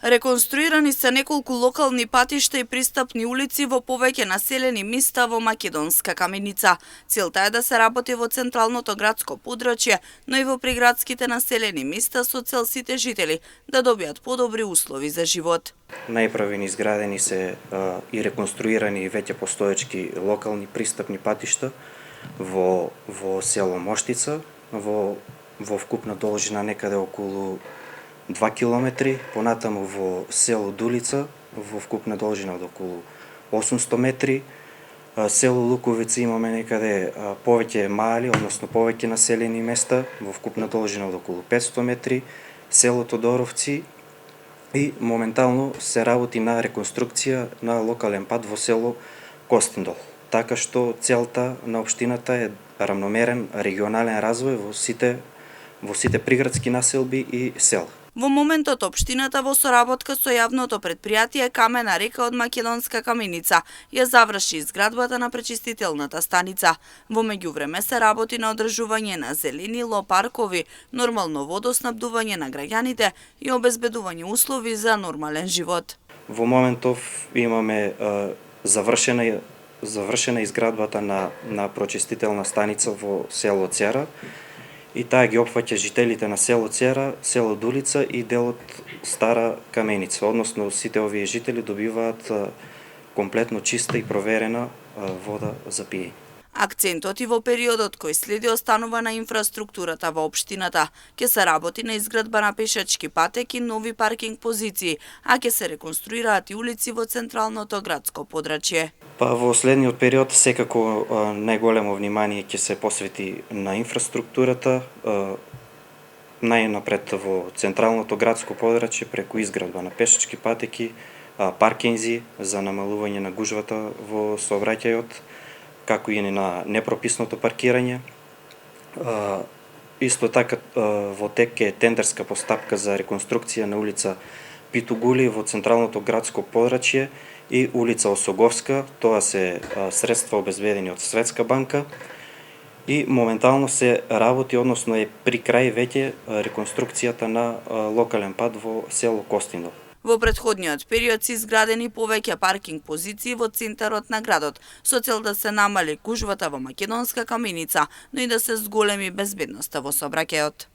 Реконструирани се неколку локални патишта и пристапни улици во повеќе населени места во Македонска Каменица. Целта е да се работи во централното градско подрачје, но и во приградските населени места со цел сите жители да добијат подобри услови за живот. Најправени изградени се и реконструирани веќе постоечки локални пристапни патишта во село Моштица, во вкупна должина некаде околу 2 километри, понатаму во село Дулица, во вкупна должина од околу 800 метри. Село Луковица имаме некаде повеќе мали, односно повеќе населени места, во вкупна должина од околу 500 метри. Село Тодоровци и моментално се работи на реконструкција на локален пат во село Костиндол. Така што целта на општината е рамномерен регионален развој во сите приградски населби и села. Во моментот општината во соработка со јавното предпријатие Камена река од Македонска Каменица ја заврши изградбата на пречистителната станица. Во меѓувреме се работи на одржување на зеленило, паркови, нормално водоснабдување на граѓаните и обезбедување услови за нормален живот. Во моментов имаме завршена изградбата на прочистителна станица во село Цера, и таа ги опфаќа жителите на село Цера, село Дулица и делот Стара Каменица, односно сите овие жители добиваат комплетно чиста и проверена вода за пиење. Акцентот и во периодот кој следи останува на инфраструктурата во општината. Ќе се работи на изградба на пешачки патеки, нови паркинг позиции, а ќе се реконструираат и улици во централното градско подрачје. Во следниот период секако најголемо внимание ќе се посвети на инфраструктурата, најнапред во централното градско подрачје преку изградба на пешачки патеки, паркинзи за намалување на гужвата во сообраќајот, како и на непрописното паркирање. Исто така во тек е тендерска постапка за реконструкција на улица Питугули во централното градско подрачје и улица Осоговска, тоа се средства обезбедени од Светска банка и моментално се работи, односно е при крај веќе реконструкцијата на локален пат во село Костиндол. Во претходниот период се изградени повеќе паркинг позиции во центарот на градот, со цел да се намали гужвата во Македонска Каменица, но и да се зголеми безбедноста во сообраќајот.